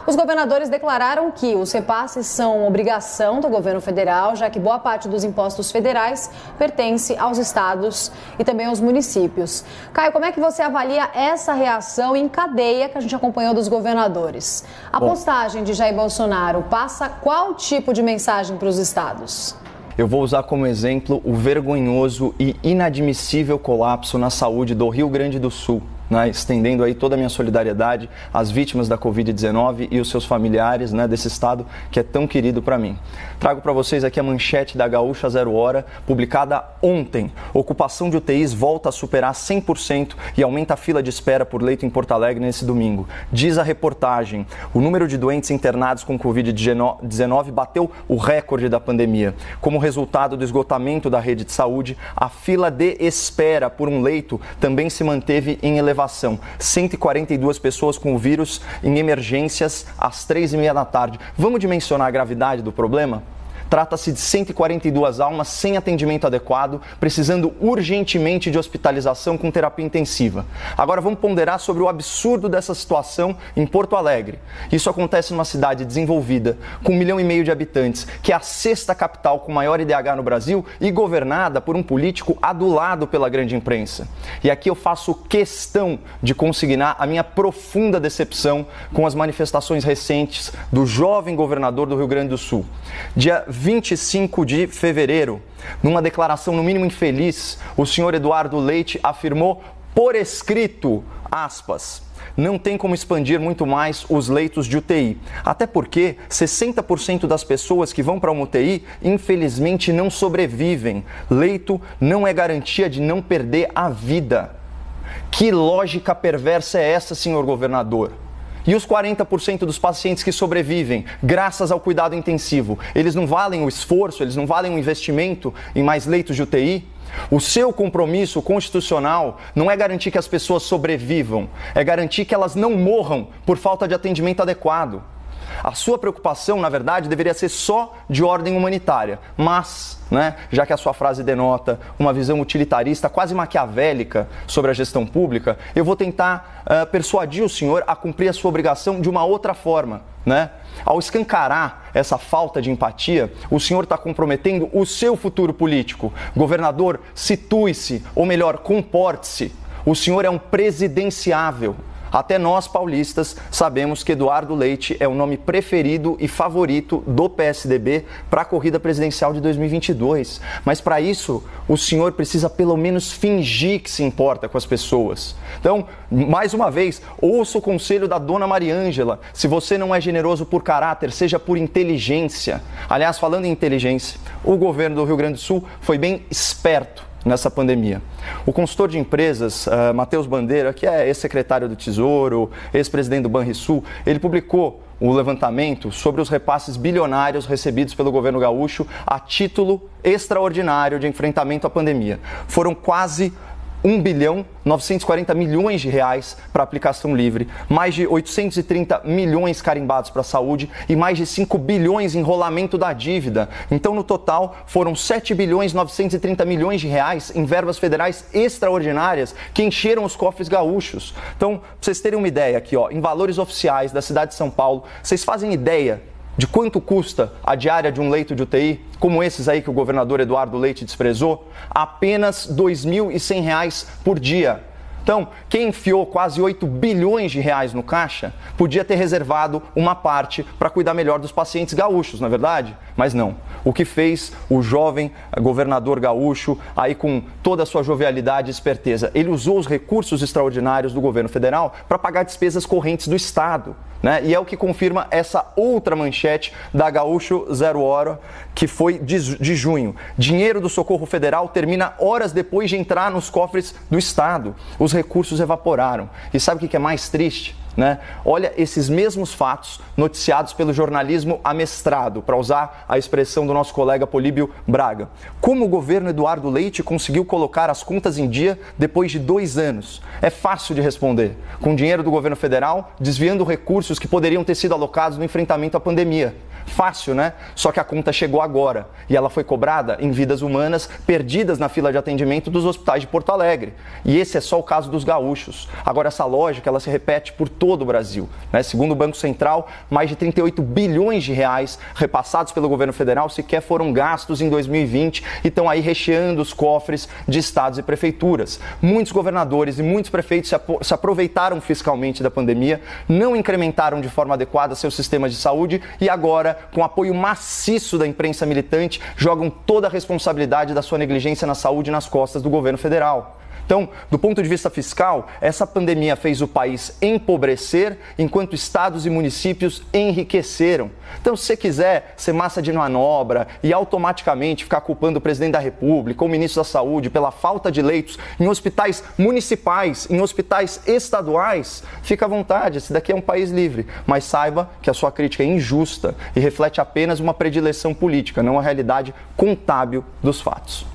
Os governadores declararam que os repasses são obrigação do governo federal, já que boa parte dos impostos federais pertence aos estados e também aos municípios. Caio, como é que você avalia essa reação em cadeia que a gente acompanhou dos governadores? A postagem de Jair Bolsonaro passa qual tipo de mensagem para os estados? Eu vou usar como exemplo o vergonhoso e inadmissível colapso na saúde do Rio Grande do Sul, estendendo aí toda a minha solidariedade às vítimas da Covid-19 e os seus familiares, desse estado que é tão querido para mim. Trago para vocês aqui a manchete da Gaúcha Zero Hora, publicada ontem. Ocupação de UTIs volta a superar 100% e aumenta a fila de espera por leito em Porto Alegre nesse domingo. Diz a reportagem, o número de doentes internados com Covid-19 bateu o recorde da pandemia. Como resultado do esgotamento da rede de saúde, a fila de espera por um leito também se manteve em elevação. 142 pessoas com o vírus em emergências às 3h30 da tarde. Vamos dimensionar a gravidade do problema? Trata-se de 142 almas sem atendimento adequado, precisando urgentemente de hospitalização com terapia intensiva. Agora vamos ponderar sobre o absurdo dessa situação em Porto Alegre. Isso acontece numa cidade desenvolvida, com 1,5 milhão de habitantes, que é a 6ª capital com maior IDH no Brasil e governada por um político adulado pela grande imprensa. E aqui eu faço questão de consignar a minha profunda decepção com as manifestações recentes do jovem governador do Rio Grande do Sul. Dia 25 de fevereiro, numa declaração no mínimo infeliz, o senhor Eduardo Leite afirmou por escrito, aspas, não tem como expandir muito mais os leitos de UTI. Até porque 60% das pessoas que vão para uma UTI, infelizmente, não sobrevivem. Leito não é garantia de não perder a vida. Que lógica perversa é essa, senhor governador? E os 40% dos pacientes que sobrevivem, graças ao cuidado intensivo, eles não valem o esforço, eles não valem o investimento em mais leitos de UTI? O seu compromisso constitucional não é garantir que as pessoas sobrevivam, é garantir que elas não morram por falta de atendimento adequado. A sua preocupação, na verdade, deveria ser só de ordem humanitária, mas, já que a sua frase denota uma visão utilitarista, quase maquiavélica sobre a gestão pública, eu vou tentar persuadir o senhor a cumprir a sua obrigação de uma outra forma, Ao escancarar essa falta de empatia, o senhor está comprometendo o seu futuro político. Governador, situe-se, ou melhor, comporte-se. O senhor é um presidenciável. Até nós, paulistas, sabemos que Eduardo Leite é o nome preferido e favorito do PSDB para a corrida presidencial de 2022. Mas para isso, o senhor precisa pelo menos fingir que se importa com as pessoas. Então, mais uma vez, ouça o conselho da dona Mariângela. Se você não é generoso por caráter, seja por inteligência. Aliás, falando em inteligência, o governo do Rio Grande do Sul foi bem esperto nessa pandemia. O consultor de empresas, Matheus Bandeira, que é ex-secretário do Tesouro, ex-presidente do Banrisul, ele publicou o levantamento sobre os repasses bilionários recebidos pelo governo gaúcho a título extraordinário de enfrentamento à pandemia. Foram quase 1,940 bilhão de reais para aplicação livre, mais de 830 milhões carimbados para a saúde e mais de 5 bilhões em enrolamento da dívida. Então, no total, foram 7,930 bilhões de reais em verbas federais extraordinárias que encheram os cofres gaúchos. Então, para vocês terem uma ideia aqui, em valores oficiais da cidade de São Paulo, vocês fazem ideia de quanto custa a diária de um leito de UTI, como esses aí que o governador Eduardo Leite desprezou? Apenas R$ 2.100 por dia. Então, quem enfiou quase 8 bilhões de reais no caixa podia ter reservado uma parte para cuidar melhor dos pacientes gaúchos, não é verdade? Mas não. O que fez o jovem governador gaúcho, aí com toda a sua jovialidade e esperteza? Ele usou os recursos extraordinários do governo federal para pagar despesas correntes do Estado. E é o que confirma essa outra manchete da Gaúcho Zero Hora, que foi de junho. Dinheiro do Socorro Federal termina horas depois de entrar nos cofres do Estado. Os recursos evaporaram. E sabe o que é mais triste? Olha esses mesmos fatos noticiados pelo jornalismo amestrado, para usar a expressão do nosso colega Políbio Braga. Como o governo Eduardo Leite conseguiu colocar as contas em dia depois de 2 anos? É fácil de responder. Com dinheiro do governo federal, desviando recursos que poderiam ter sido alocados no enfrentamento à pandemia. Fácil, né? Só que a conta chegou agora e ela foi cobrada em vidas humanas perdidas na fila de atendimento dos hospitais de Porto Alegre. E esse é só o caso dos gaúchos. Agora, essa lógica ela se repete por todo o Brasil, né? Segundo o Banco Central, mais de 38 bilhões de reais repassados pelo governo federal sequer foram gastos em 2020 e estão aí recheando os cofres de estados e prefeituras. Muitos governadores e muitos prefeitos se aproveitaram fiscalmente da pandemia, não incrementaram de forma adequada seus sistemas de saúde e agora, com apoio maciço da imprensa militante, jogam toda a responsabilidade da sua negligência na saúde nas costas do governo federal. Então, do ponto de vista fiscal, essa pandemia fez o país empobrecer, enquanto estados e municípios enriqueceram. Então, se você quiser ser massa de manobra e automaticamente ficar culpando o presidente da República ou o ministro da Saúde pela falta de leitos em hospitais municipais, em hospitais estaduais, fica à vontade, esse daqui é um país livre. Mas saiba que a sua crítica é injusta e reflete apenas uma predileção política, não a realidade contábil dos fatos.